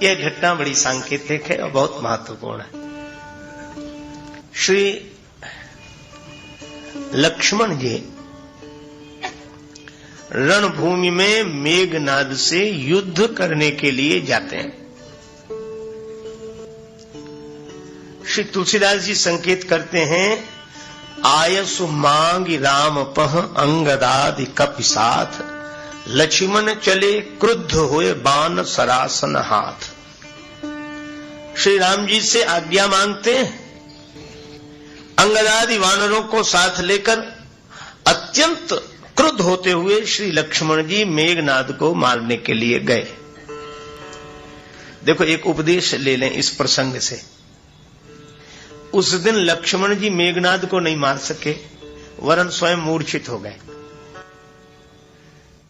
यह घटना बड़ी सांकेतिक है और बहुत महत्वपूर्ण है। श्री लक्ष्मण जी रणभूमि में मेघनाद से युद्ध करने के लिए जाते हैं। श्री तुलसीदास जी संकेत करते हैं, आयसु मांग राम पह अंगदादि कपि साथ, लक्ष्मण चले क्रुद्ध हुए बाण सरासन हाथ। श्री राम जी से आज्ञा मांगते हैं, अंगदादि वानरों को साथ लेकर अत्यंत क्रुद्ध होते हुए श्री लक्ष्मण जी मेघनाद को मारने के लिए गए। देखो एक उपदेश ले लें इस प्रसंग से। उस दिन लक्ष्मण जी मेघनाद को नहीं मार सके, वरन स्वयं मूर्छित हो गए।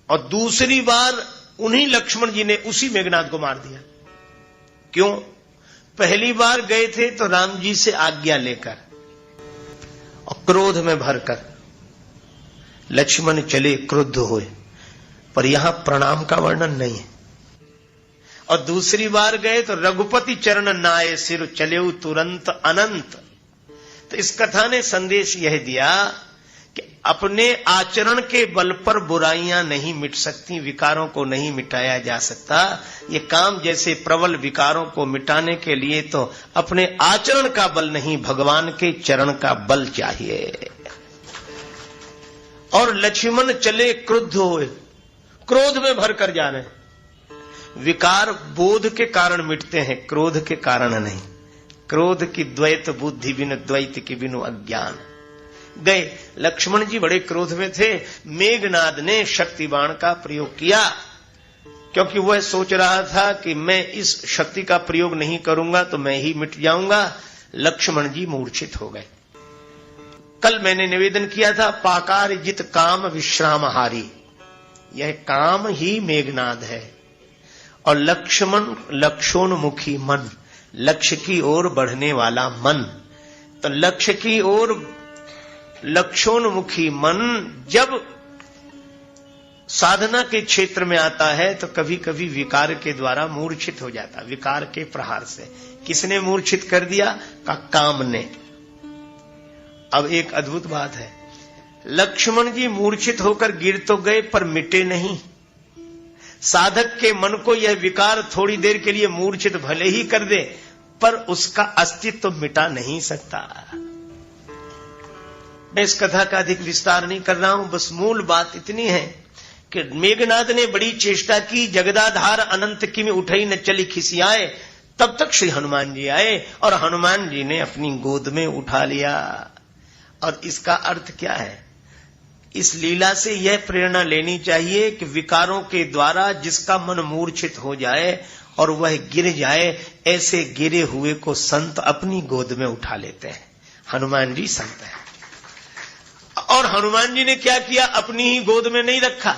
और दूसरी बार उन्हीं लक्ष्मण जी ने उसी मेघनाद को मार दिया। क्यों? पहली बार गए थे तो राम जी से आज्ञा लेकर और क्रोध में भरकर, लक्ष्मण चले क्रुद्ध हुए, पर यहां प्रणाम का वर्णन नहीं है। और दूसरी बार गए तो रघुपति चरण नाये सिर चले तुरंत अनंत। तो इस कथा ने संदेश यह दिया कि अपने आचरण के बल पर बुराइयां नहीं मिट सकती, विकारों को नहीं मिटाया जा सकता। ये काम जैसे प्रबल विकारों को मिटाने के लिए तो अपने आचरण का बल नहीं, भगवान के चरण का बल चाहिए। और लक्ष्मण चले क्रुद्ध हुए, क्रोध में भरकर जा रहे हैं। विकार बोध के कारण मिटते हैं, क्रोध के कारण नहीं। क्रोध की द्वैत बुद्धि बिनु द्वैत की बिनु अज्ञान। गए, लक्ष्मण जी बड़े क्रोध में थे। मेघनाद ने शक्ति बाण का प्रयोग किया, क्योंकि वह सोच रहा था कि मैं इस शक्ति का प्रयोग नहीं करूंगा तो मैं ही मिट जाऊंगा। लक्ष्मण जी मूर्छित हो गए। कल मैंने निवेदन किया था, पाकार जित काम विश्राम हारी। यह काम ही मेघनाद है। और लक्ष्मण लक्ष्योन्मुखी मन, लक्ष्य की ओर बढ़ने वाला मन। तो लक्ष्य की ओर लक्ष्योन्मुखी मन जब साधना के क्षेत्र में आता है तो कभी कभी विकार के द्वारा मूर्छित हो जाता, विकार के प्रहार से। किसने मूर्छित कर दिया? का काम ने। अब एक अद्भुत बात है, लक्ष्मण जी मूर्छित होकर गिर तो गए पर मिटे नहीं। साधक के मन को यह विकार थोड़ी देर के लिए मूर्छित भले ही कर दे, पर उसका अस्तित्व मिटा नहीं सकता। मैं इस कथा का अधिक विस्तार नहीं कर रहा हूं, बस मूल बात इतनी है कि मेघनाद ने बड़ी चेष्टा की, जगदाधार अनंत की में उठई न चली खिसियाए। तब तक श्री हनुमान जी आए और हनुमान जी ने अपनी गोद में उठा लिया। और इसका अर्थ क्या है? इस लीला से यह प्रेरणा लेनी चाहिए कि विकारों के द्वारा जिसका मन मूर्छित हो जाए और वह गिर जाए, ऐसे गिरे हुए को संत अपनी गोद में उठा लेते हैं। हनुमान जी संत हैं। और हनुमान जी ने क्या किया? अपनी ही गोद में नहीं रखा,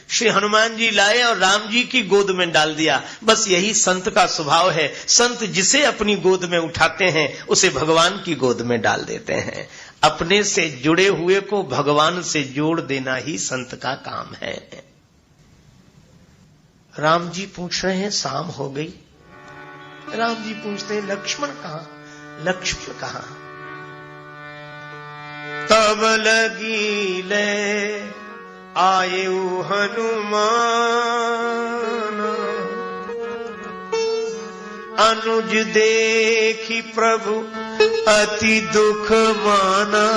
श्री हनुमान जी लाए और राम जी की गोद में डाल दिया। बस यही संत का स्वभाव है। संत जिसे अपनी गोद में उठाते हैं उसे भगवान की गोद में डाल देते हैं। अपने से जुड़े हुए को भगवान से जोड़ देना ही संत का काम है। राम जी पूछ रहे हैं, शाम हो गई। राम जी पूछते हैं, लक्ष्मण कहां? लक्ष्मण कहां? तब लगी ले आयु हनुमान, अनुज देखी प्रभु अति दुख माना।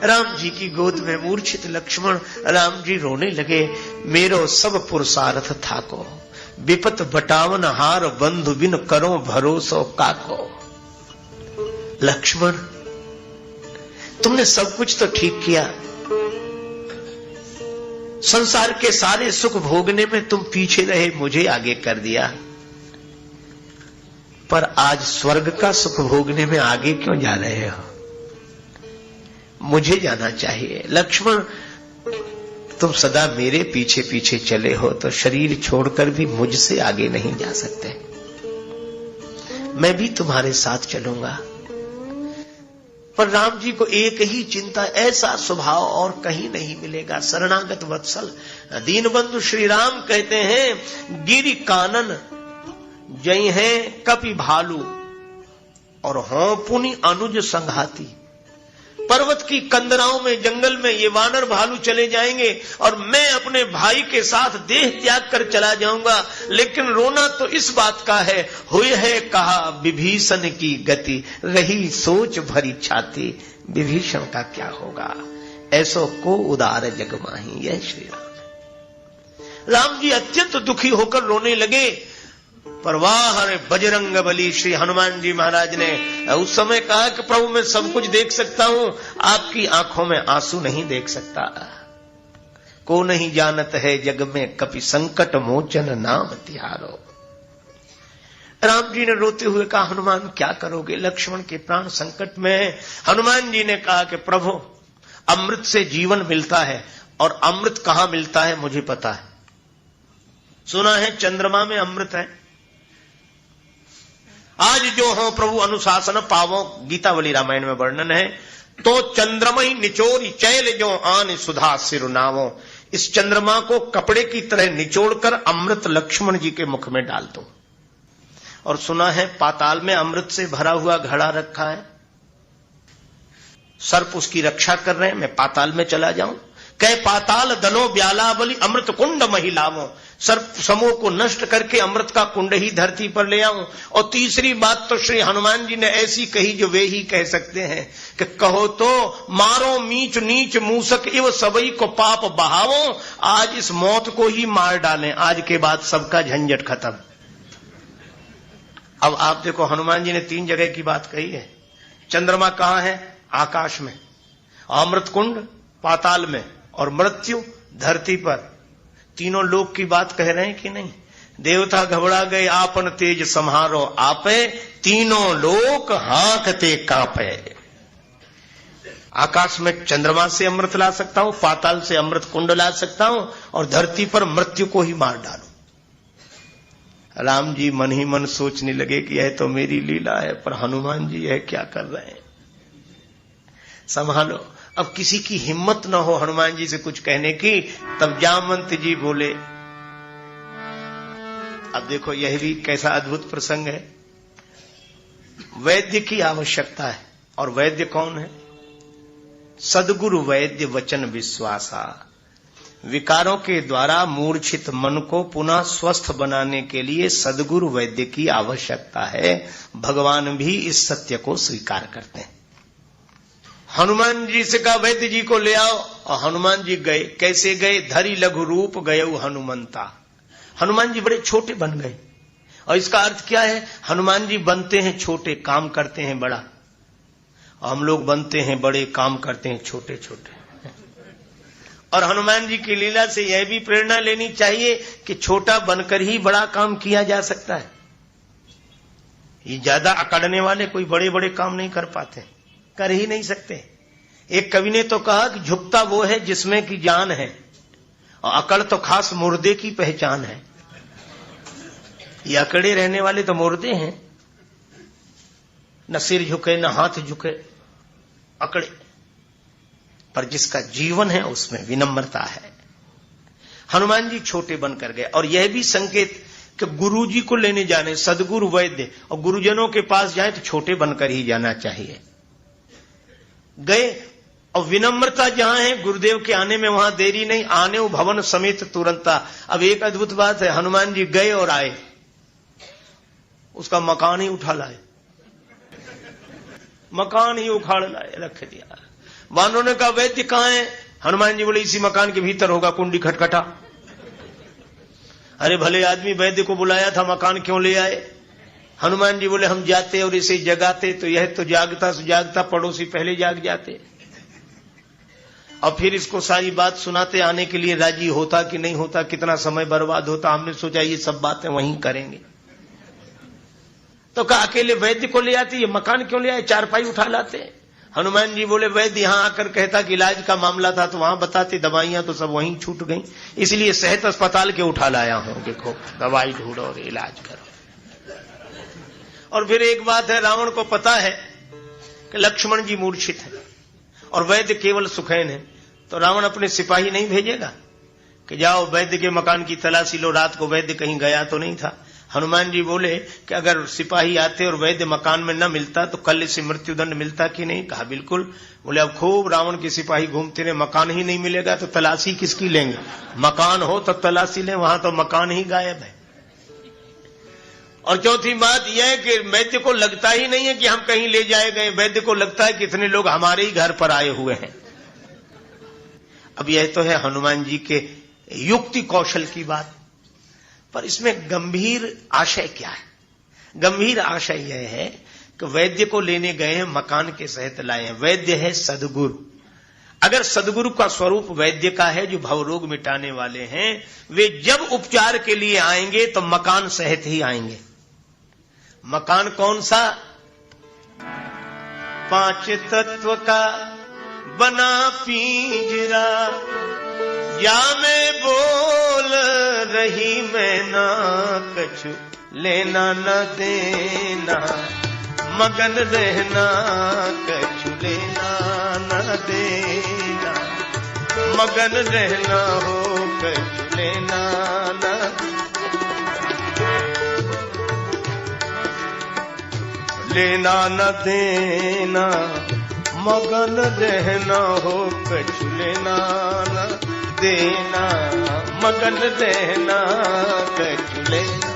राम जी की गोद में मूर्छित लक्ष्मण, राम जी रोने लगे। मेरो सब पुरुषार्थ थाको, विपत बटावन हार बंधु बिन करो भरोसो काको। लक्ष्मण, तुमने सब कुछ तो ठीक किया, संसार के सारे सुख भोगने में तुम पीछे रहे, मुझे आगे कर दिया, पर आज स्वर्ग का सुख भोगने में आगे क्यों जा रहे हो? मुझे जाना चाहिए। लक्ष्मण, तुम सदा मेरे पीछे पीछे चले हो तो शरीर छोड़कर भी मुझसे आगे नहीं जा सकते। मैं भी तुम्हारे साथ चलूंगा। पर राम जी को एक ही चिंता, ऐसा स्वभाव और कहीं नहीं मिलेगा। शरणागत वत्सल दीनबंधु श्री राम कहते हैं, गिरि कानन जय हैं कपि भालू और हों पुनि अनुज संघाती। पर्वत की कंदराओं में, जंगल में ये वानर भालू चले जाएंगे और मैं अपने भाई के साथ देह त्याग कर चला जाऊंगा, लेकिन रोना तो इस बात का है, हुई है कहा विभीषण की गति, रही सोच भरी छाती, विभीषण का क्या होगा, ऐसो को उदार जग माही। यह श्री राम जी अत्यंत दुखी होकर रोने लगे। पर वाह रे बजरंग बली, श्री हनुमान जी महाराज ने उस समय कहा कि प्रभु मैं सब कुछ देख सकता हूं, आपकी आंखों में आंसू नहीं देख सकता। को नहीं जानत है जग में कपि संकट मोचन नाम तिहारो। राम जी ने रोते हुए कहा, हनुमान क्या करोगे, लक्ष्मण के प्राण संकट में है। हनुमान जी ने कहा कि प्रभु अमृत से जीवन मिलता है, और अमृत कहां मिलता है मुझे पता है। सुना है चंद्रमा में अमृत है। आज जो हो प्रभु अनुशासन पावो, गीतावली रामायण में वर्णन है। तो चंद्रमई निचोरी चैल जो आन सुधा सिरुनावो। इस चंद्रमा को कपड़े की तरह निचोड़कर अमृत लक्ष्मण जी के मुख में डाल दो। और सुना है पाताल में अमृत से भरा हुआ घड़ा रखा है, सर्प उसकी रक्षा कर रहे हैं, मैं पाताल में चला जाऊं। कह पाताल दलो ब्याला बलि अमृत कुंड महिलावो। सर्प समूह को नष्ट करके अमृत का कुंड ही धरती पर ले आऊं। और तीसरी बात तो श्री हनुमान जी ने ऐसी कही जो वे ही कह सकते हैं कि कहो तो मारो मीच नीच मूसक इव सबई को पाप बहावो। आज इस मौत को ही मार डालें, आज के बाद सबका झंझट खत्म। अब आप देखो हनुमान जी ने 3 जगह की बात कही है। चंद्रमा कहां है, आकाश में, अमृत कुंड पाताल में, और मृत्यु धरती पर। तीनों लोक की बात कह रहे हैं कि नहीं। देवता घबरा गए, आपन तेज संहारो आपे, तीनों लोक हांकते कांपे। आकाश में चंद्रमा से अमृत ला सकता हूं, पाताल से अमृत कुंड ला सकता हूं, और धरती पर मृत्यु को ही मार डालूं। राम जी मन ही मन सोचने लगे कि यह तो मेरी लीला है, पर हनुमान जी यह क्या कर रहे हैं, संभालो। अब किसी की हिम्मत न हो हनुमान जी से कुछ कहने की। तब जामवंत जी बोले। अब देखो यह भी कैसा अद्भुत प्रसंग है। वैद्य की आवश्यकता है, और वैद्य कौन है, सद्गुरु वैद्य वचन विश्वासा। विकारों के द्वारा मूर्छित मन को पुनः स्वस्थ बनाने के लिए सद्गुरु वैद्य की आवश्यकता है। भगवान भी इस सत्य को स्वीकार करते हैं। हनुमान जी से कहा वैद्य जी को ले आओ, और हनुमान जी गए। कैसे गए, धरी लघु रूप गयऊ हनुमंता। हनुमान जी बड़े छोटे बन गए। और इसका अर्थ क्या है, हनुमान जी बनते हैं छोटे, काम करते हैं बड़ा, और हम लोग बनते हैं बड़े, काम करते हैं छोटे छोटे। और हनुमान जी की लीला से यह भी प्रेरणा लेनी चाहिए कि छोटा बनकर ही बड़ा काम किया जा सकता है। ये ज्यादा अकड़ने वाले कोई बड़े बड़े काम नहीं कर पाते, कर ही नहीं सकते। एक कवि ने तो कहा कि झुकता वो है जिसमें की जान है, और अकड़ तो खास मुर्दे की पहचान है। ये अकड़े रहने वाले तो मुर्दे हैं, न सिर झुके न हाथ झुके, अकड़े। पर जिसका जीवन है उसमें विनम्रता है। हनुमान जी छोटे बनकर गए। और यह भी संकेत कि गुरु जी को लेने जाने, सदगुरु वैद्य और गुरुजनों के पास जाए तो छोटे बनकर ही जाना चाहिए। गए, और विनम्रता जहां है, गुरुदेव के आने में वहां देरी नहीं, आने भवन समेत तुरंता। अब एक अद्भुत बात है, हनुमान जी गए और आए, उसका मकान ही उठा लाए, मकान ही उखाड़ लाए, रख दिया। वानरों ने कहा वैद्य कहां है, हनुमान जी बोले इसी मकान के भीतर होगा, कुंडी खटखटा। अरे भले आदमी, वैद्य को बुलाया था, मकान क्यों ले आए। हनुमान जी बोले हम जाते और इसे जगाते तो यह तो जागता सुजागता पड़ोसी पहले जाग जाते, और फिर इसको सारी बात सुनाते, आने के लिए राजी होता कि नहीं होता, कितना समय बर्बाद होता। हमने सोचा ये सब बातें वहीं करेंगे। तो कहा अकेले वैद्य को ले आते, ये मकान क्यों ले आए, चारपाई उठा लाते। हनुमान जी बोले वैद्य यहां आकर कहता कि इलाज का मामला था तो वहां बताते, दवाइयां तो सब वहीं छूट गई, इसलिए सेहत अस्पताल के उठा लाया हूं, देखो दवाई ढूंढो और इलाज करो। और फिर एक बात है, रावण को पता है कि लक्ष्मण जी मूर्छित हैं और वैद्य केवल सुखैन है, तो रावण अपने सिपाही नहीं भेजेगा कि जाओ वैद्य के मकान की तलाशी लो, रात को वैद्य कहीं गया तो नहीं था। हनुमान जी बोले कि अगर सिपाही आते और वैद्य मकान में न मिलता तो कल इसे मृत्युदंड मिलता कि नहीं? कहा बिल्कुल। बोले अब खूब रावण के सिपाही घूमते रहे, मकान ही नहीं मिलेगा तो तलाशी किसकी लेंगे? मकान हो तो तलाशी लें, वहां तो मकान ही गायब है। और चौथी बात यह है कि वैद्य को लगता ही नहीं है कि हम कहीं ले जाए गए, वैद्य को लगता है कि इतने लोग हमारे ही घर पर आए हुए हैं। अब यह तो है हनुमान जी के युक्ति कौशल की बात, पर इसमें गंभीर आशय क्या है? गंभीर आशय यह है कि वैद्य को लेने गए हैं, मकान के सहित लाए हैं। वैद्य है सद्गुरु। अगर सद्गुरु का स्वरूप वैद्य का है जो भवरोग मिटाने वाले हैं, वे जब उपचार के लिए आएंगे तो मकान सहित ही आएंगे। मकान कौन सा? 5 तत्व का बना पिंजरा, या मैं बोल रही मैं ना कछु लेना न देना, मगन रहना कछु लेना न देना, मगन रहना हो कछु लेना न, लेना न देना, मगन रहना हो कछु लेना न देना, मगन रहना कछु लेना।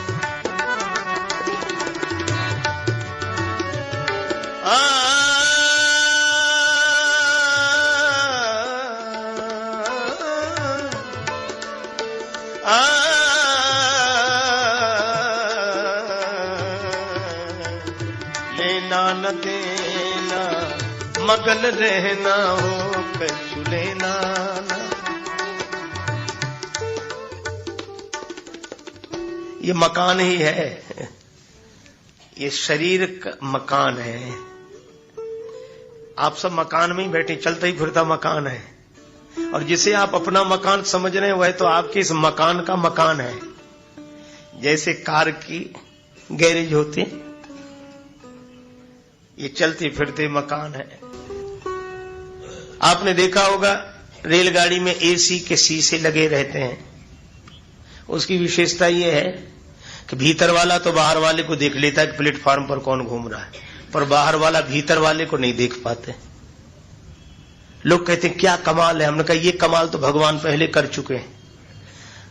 लेना न देना, मगन रहना हो कछु लेना न। ये मकान ही है, ये शरीर का मकान है। आप सब मकान में ही बैठे, चलता ही फिरता मकान है, और जिसे आप अपना मकान समझ रहे हैं वह तो आपके इस मकान का मकान है। जैसे कार की गैरेज होती, ये चलते फिरते मकान है। आपने देखा होगा रेलगाड़ी में एसी के शीशे लगे रहते हैं। उसकी विशेषता यह है कि भीतर वाला तो बाहर वाले को देख लेता है कि प्लेटफॉर्म पर कौन घूम रहा है, पर बाहर वाला भीतर वाले को नहीं देख पाते। लोग कहते हैं क्या कमाल है। हमने कहा ये कमाल तो भगवान पहले कर चुके हैं।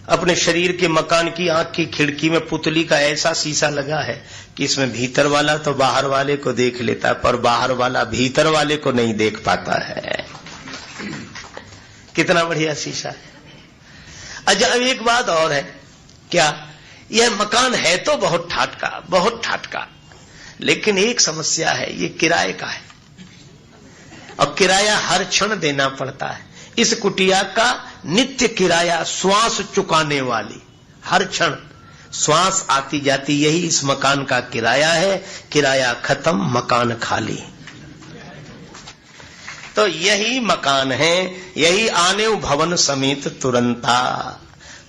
अपने शरीर के मकान की आंख की खिड़की में पुतली का ऐसा शीशा लगा है कि इसमें भीतर वाला तो बाहर वाले को देख लेता है, पर बाहर वाला भीतर वाले को नहीं देख पाता है। कितना बढ़िया शीशा है। अच्छा, अब एक बात और है, क्या यह मकान है तो बहुत ठाट का, बहुत ठाट का, लेकिन एक समस्या है, ये किराए का है और किराया हर क्षण देना पड़ता है। इस कुटिया का नित्य किराया, श्वास चुकाने वाली, हर क्षण श्वास आती जाती, यही इस मकान का किराया है। किराया खत्म, मकान खाली। तो यही मकान है, यही आने भवन समेत तुरंता।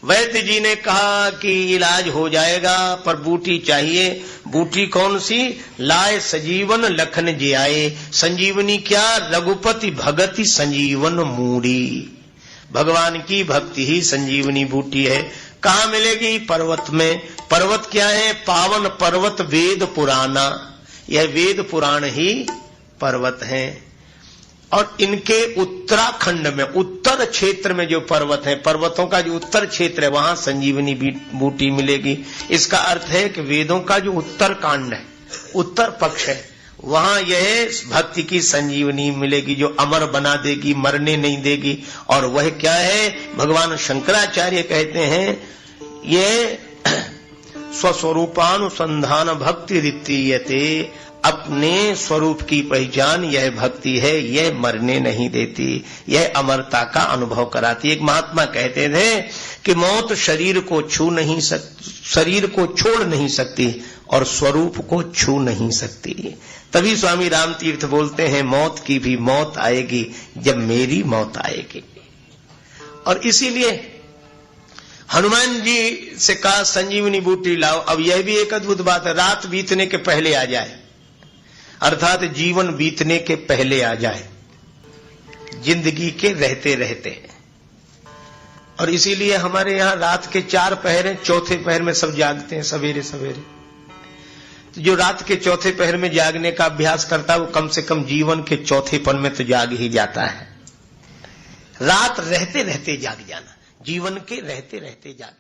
वैद्य जी ने कहा कि इलाज हो जाएगा, पर बूटी चाहिए। बूटी कौन सी? लाए सजीवन लखन जियाए। संजीवनी क्या? रघुपति भगति संजीवन मूड़ी। भगवान की भक्ति ही संजीवनी बूटी है। कहाँ मिलेगी? पर्वत में। पर्वत क्या है? पावन पर्वत वेद पुराना। यह वेद पुराण ही पर्वत है। और इनके उत्तराखंड में, उत्तर क्षेत्र में जो पर्वत है, पर्वतों का जो उत्तर क्षेत्र है, वहां संजीवनी बूटी मिलेगी। इसका अर्थ है कि वेदों का जो उत्तर कांड है, उत्तर पक्ष है, वहां यह भक्ति की संजीवनी मिलेगी जो अमर बना देगी, मरने नहीं देगी। और वह क्या है? भगवान शंकराचार्य कहते हैं, यह स्वस्वरूपानुसंधान भक्ति रीतीयते। अपने स्वरूप की पहचान यह भक्ति है, यह मरने नहीं देती, यह अमरता का अनुभव कराती। एक महात्मा कहते थे कि मौत शरीर को छू नहीं सकती, शरीर को छोड़ नहीं सकती और स्वरूप को छू नहीं सकती। तभी स्वामी राम तीर्थ बोलते हैं, मौत की भी मौत आएगी जब मेरी मौत आएगी। और इसीलिए हनुमान जी से कहा संजीवनी बूटी लाओ। अब यह भी एक अद्भुत बात है, रात बीतने के पहले आ जाए। अर्थात जीवन बीतने के पहले आ जाए, जिंदगी के रहते रहते। और इसीलिए हमारे यहाँ रात के 4 पहर हैं, चौथे पहर में सब जागते हैं सवेरे सवेरे। तो जो रात के चौथे पहर में जागने का अभ्यास करता है वो कम से कम जीवन के चौथे पहर में तो जाग ही जाता है। रात रहते रहते जाग जाना, जीवन के रहते रहते जाग